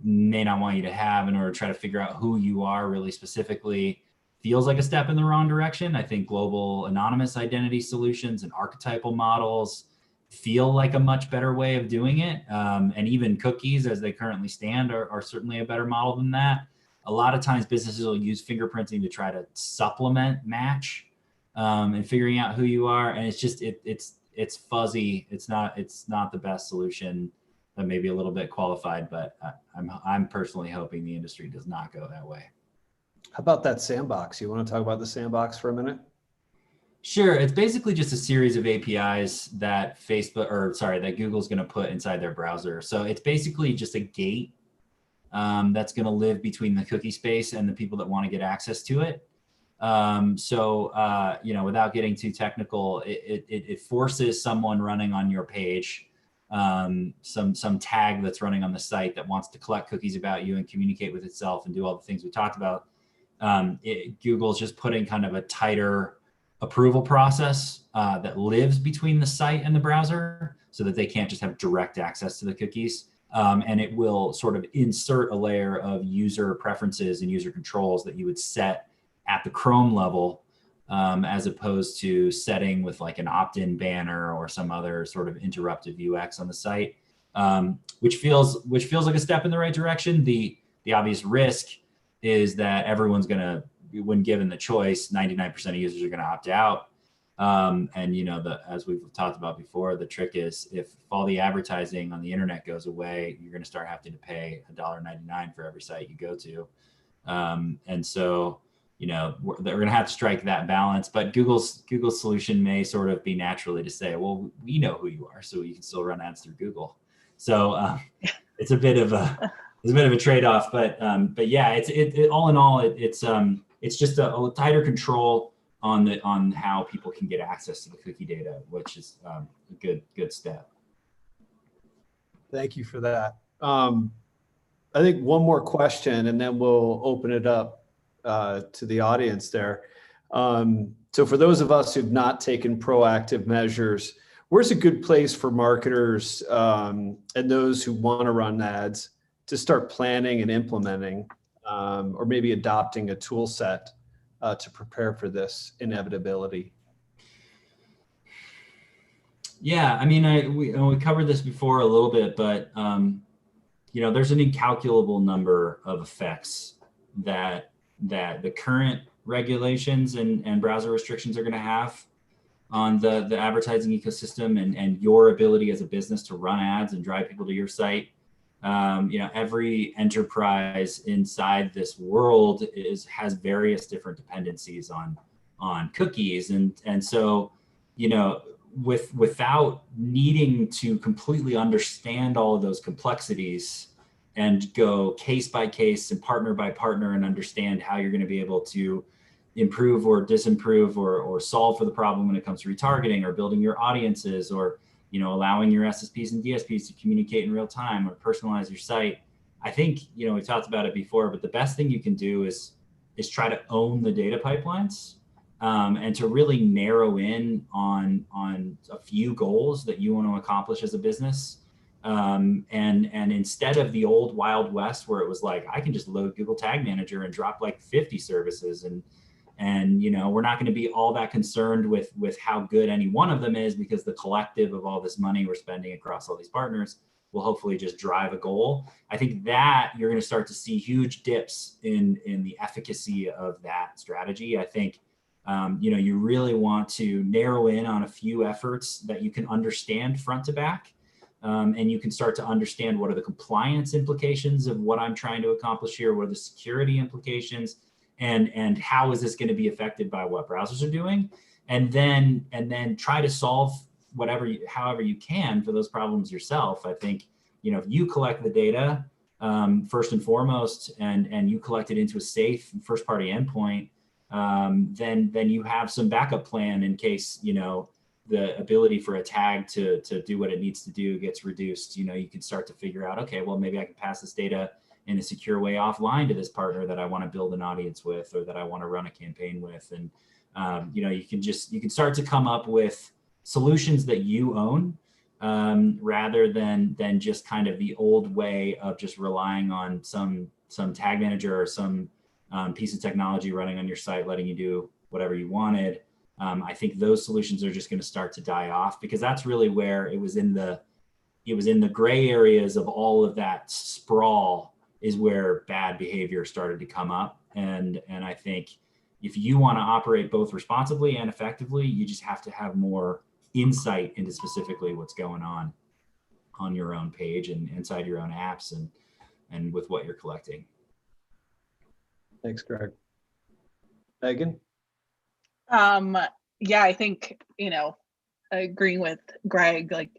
may not want you to have in order to try to figure out who you are really specifically feels like a step in the wrong direction. I think global anonymous identity solutions and archetypal models feel like a much better way of doing it. And even cookies as they currently stand are certainly a better model than that. A lot of times businesses will use fingerprinting to try to supplement match and figuring out who you are. And it's just, it's fuzzy. It's not the best solution. That may be a little bit qualified, but I'm personally hoping the industry does not go that way. How about that Sandbox? You want to talk about the Sandbox for a minute? Sure. It's basically just a series of APIs that that Google's going to put inside their browser. So it's basically just a gate that's going to live between the cookie space and the people that want to get access to it. Without getting too technical, it forces someone running on your page, some tag that's running on the site that wants to collect cookies about you and communicate with itself and do all the things we talked about. Google's just putting kind of a tighter approval process that lives between the site and the browser, so that they can't just have direct access to the cookies. And it will sort of insert a layer of user preferences and user controls that you would set at the Chrome level, as opposed to setting with like an opt-in banner or some other sort of interruptive UX on the site, which feels like a step in the right direction. The obvious risk is that everyone's gonna, when given the choice, 99% of users are gonna opt out. As we've talked about before, the trick is if all the advertising on the internet goes away, you're gonna start having to pay $1.99 for every site you go to. They're going to have to strike that balance, but Google's solution may sort of be naturally to say, well, we know who you are, so you can still run ads through Google. So it's a bit of a trade-off, but yeah, it all in all, it's just a tighter control on how people can get access to the cookie data, which is a good step. Thank you for that. I think one more question, and then we'll open it up to the audience there. So for those of us who've not taken proactive measures, where's a good place for marketers and those who want to run ads to start planning and implementing, or maybe adopting a tool set to prepare for this inevitability? Yeah, I mean, we covered this before a little bit, but there's an incalculable number of effects that the current regulations and browser restrictions are going to have on the advertising ecosystem and your ability as a business to run ads and drive people to your site. Every enterprise inside this world has various different dependencies on on cookies. And so, you know, without needing to completely understand all of those complexities and go case by case and partner by partner and understand how you're going to be able to improve or disimprove or solve for the problem when it comes to retargeting or building your audiences, or, you know, allowing your SSPs and DSPs to communicate in real time or personalize your site. I think, you know, we talked about it before, but the best thing you can do is try to own the data pipelines, and to really narrow in on a few goals that you want to accomplish as a business. And instead of the old Wild West where it was like, I can just load Google Tag Manager and drop like 50 services, and you know, we're not going to be all that concerned with how good any one of them is, because the collective of all this money we're spending across all these partners will hopefully just drive a goal. I think that you're going to start to see huge dips in the efficacy of that strategy. I think, you know, you really want to narrow in on a few efforts that you can understand front to back. And you can start to understand what are the compliance implications of what I'm trying to accomplish here, what are the security implications, and how is this going to be affected by what browsers are doing, and then try to solve however you can for those problems yourself. I think, you know, if you collect the data first and foremost, and you collect it into a safe first party endpoint, then you have some backup plan in case, you know, the ability for a tag to do what it needs to do gets reduced. You know, you can start to figure out, okay, well, maybe I can pass this data in a secure way offline to this partner that I want to build an audience with, or that I want to run a campaign with. And, you know, you can start to come up with solutions that you own, rather than just kind of the old way of just relying on some tag manager or some piece of technology running on your site, letting you do whatever you wanted. I think those solutions are just going to start to die off, because that's really where it was in the gray areas of all of that sprawl is where bad behavior started to come up. And I think if you want to operate both responsibly and effectively, you just have to have more insight into specifically what's going on your own page and inside your own apps and with what you're collecting. Thanks, Greg. Megan? Yeah, I think, you know, agreeing with Greg, like,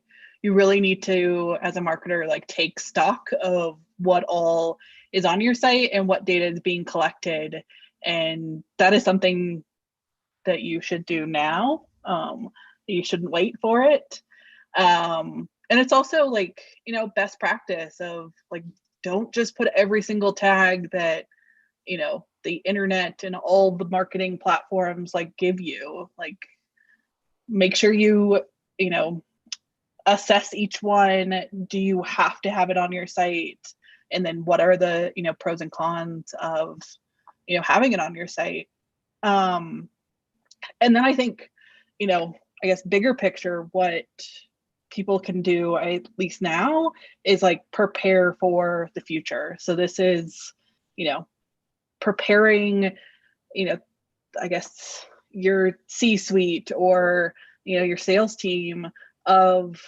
you really need to, as a marketer, like, take stock of what all is on your site and what data is being collected. And that is something that you should do now. You shouldn't wait for it. And it's also, like, you know, best practice of, like, don't just put every single tag that, you know, the internet and all the marketing platforms like give you. Like, make sure you know, assess each one. Do you have to have it on your site? And then what are the, you know, pros and cons of, you know, having it on your site? And then I think, you know, I guess bigger picture, what people can do, at least now, is like prepare for the future. So this is, you know, preparing, you know, I guess your C-suite or, you know, your sales team of,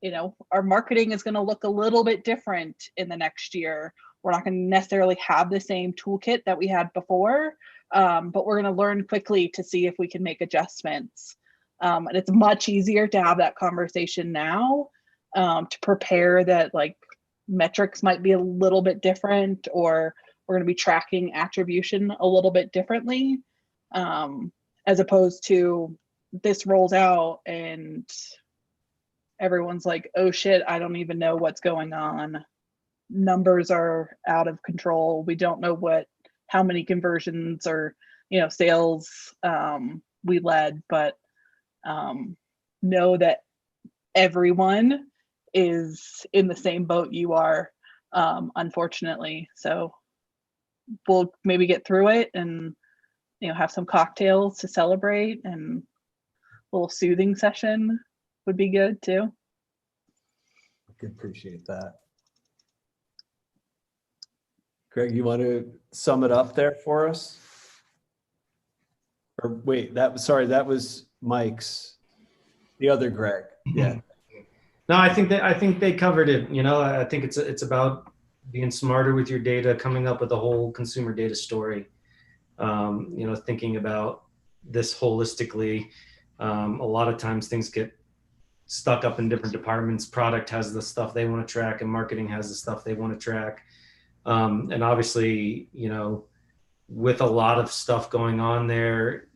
you know, our marketing is going to look a little bit different in the next year. We're not going to necessarily have the same toolkit that we had before, but we're going to learn quickly to see if we can make adjustments. And it's much easier to have that conversation now, to prepare that, like, metrics might be a little bit different, or we're going to be tracking attribution a little bit differently, as opposed to this rolls out and everyone's like, oh shit, I don't even know what's going on. Numbers are out of control. We don't know how many conversions or, you know, sales we led, but know that everyone is in the same boat you are, unfortunately. So we'll maybe get through it and, you know, have some cocktails to celebrate, and a little soothing session would be good too. I can appreciate that. Greg, you want to sum it up there for us? Or wait, that was Mike's, the other Greg. Yeah. No, I think they covered it. You know, I think it's about being smarter with your data, coming up with a whole consumer data story. You know, thinking about this holistically. A lot of times things get stuck up in different departments. Product has the stuff they want to track, and marketing has the stuff they want to track. And obviously, with a lot of stuff going on there,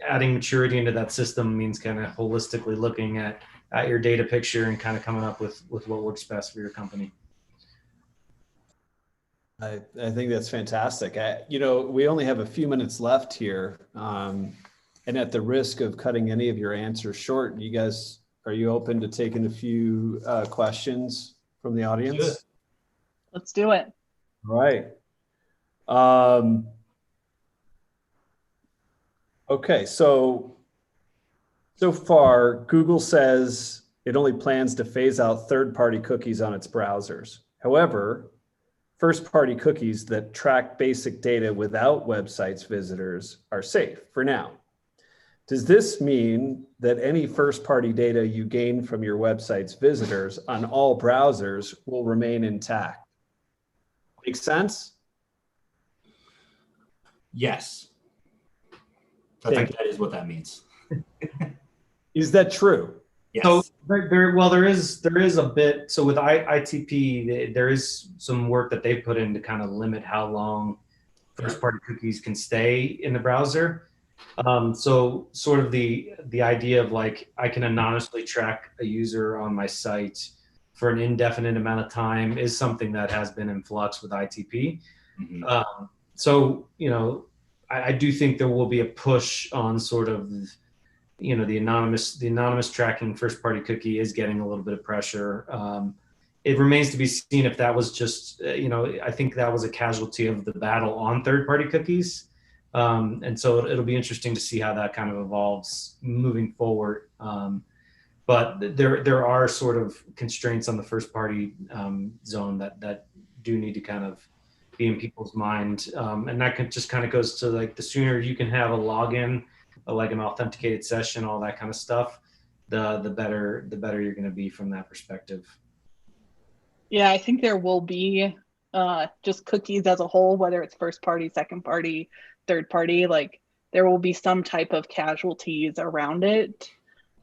adding maturity into that system means kind of holistically looking at your data picture and kind of coming up with what works best for your company. I think that's fantastic. We only have a few minutes left here. And at the risk of cutting any of your answers short, are you open to taking a few questions from the audience? Let's do it. All right. Okay, so far, Google says it only plans to phase out third-party cookies on its browsers. However, first-party cookies that track basic data without websites visitors are safe for now. Does this mean that any first-party data you gain from your website's visitors on all browsers will remain intact? Make sense? Yes. I think that is what that means. Is that true? Yes. So there is a bit. So with ITP, there is some work that they put in to kind of limit how long first-party cookies can stay in the browser. So sort of the idea of like, I can anonymously track a user on my site for an indefinite amount of time is something that has been in flux with ITP. Mm-hmm. So, I do think there will be a push on sort of, the anonymous tracking first-party cookie is getting a little bit of pressure. It remains to be seen if that was just, I think that was a casualty of the battle on third-party cookies. And so it'll be interesting to see how that kind of evolves moving forward. But there are sort of constraints on the first-party zone that do need to kind of be in people's mind. And that just kind of goes to like, the sooner you can have a login, like an authenticated session, all that kind of stuff, the better you're going to be from that perspective. Yeah, I think there will be just cookies as a whole, whether it's first party, second party, third party, like there will be some type of casualties around it.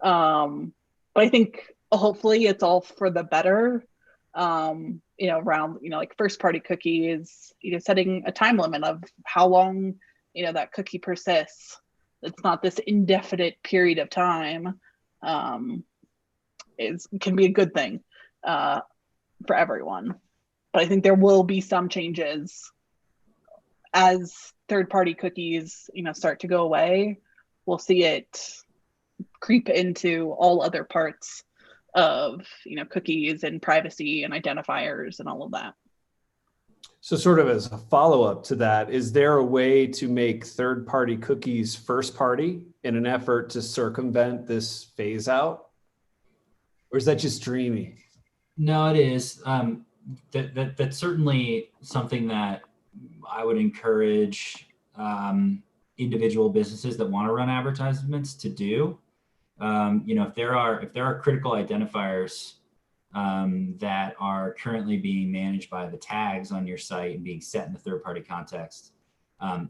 But I think hopefully it's all for the better. Around, like first party cookies, setting a time limit of how long, that cookie persists. It's not this indefinite period of time. Can be a good thing for everyone. But I think there will be some changes as third party cookies, start to go away. We'll see it creep into all other parts of cookies and privacy and identifiers and all of that. So sort of as a follow-up to that, is there a way to make third-party cookies first party in an effort to circumvent this phase out? Or is that just dreamy? No, it is. That's certainly something that I would encourage individual businesses that want to run advertisements to do. If there are critical identifiers that are currently being managed by the tags on your site and being set in the third-party context,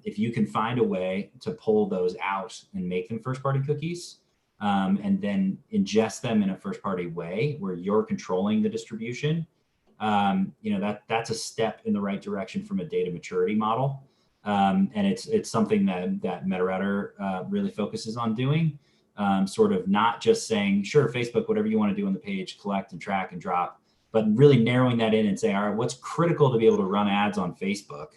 if you can find a way to pull those out and make them first-party cookies, and then ingest them in a first-party way where you're controlling the distribution, that's a step in the right direction from a data maturity model, and it's something that MetaRouter really focuses on doing. Sort of not just saying, sure, Facebook, whatever you want to do on the page, collect and track and drop, but really narrowing that in and say, all right, what's critical to be able to run ads on Facebook?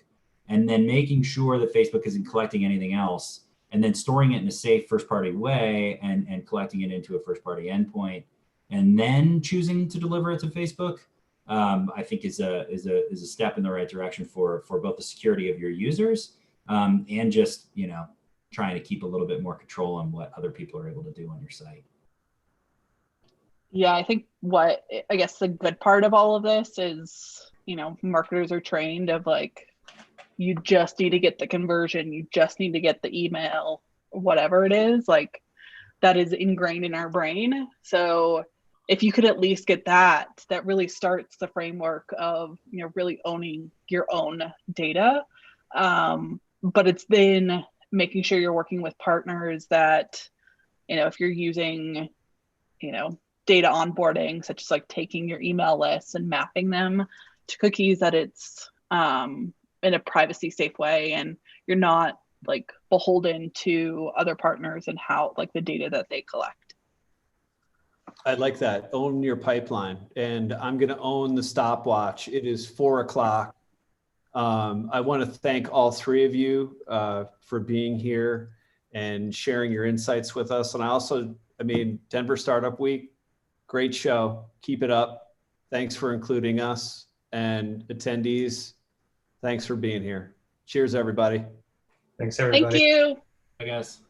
And then making sure that Facebook isn't collecting anything else, and then storing it in a safe first-party way and collecting it into a first-party endpoint, and then choosing to deliver it to Facebook, I think is a step in the right direction for both the security of your users and just, trying to keep a little bit more control on what other people are able to do on your site. Yeah, I think the good part of all of this is, marketers are trained of like, you just need to get the conversion, you just need to get the email, whatever it is, like that is ingrained in our brain. So if you could at least get that really starts the framework of, really owning your own data. But it's then making sure you're working with partners that, if you're using, data onboarding, such as like taking your email lists and mapping them to cookies, that it's in a privacy safe way, and you're not like beholden to other partners and how like the data that they collect. I like that. Own your pipeline. And I'm going to own the stopwatch. It is 4 o'clock. I want to thank all three of you for being here and sharing your insights with us. And I mean, Denver Startup Week, great show. Keep it up. Thanks for including us. And attendees, thanks for being here. Cheers, everybody. Thanks, everybody. Thank you. I guess.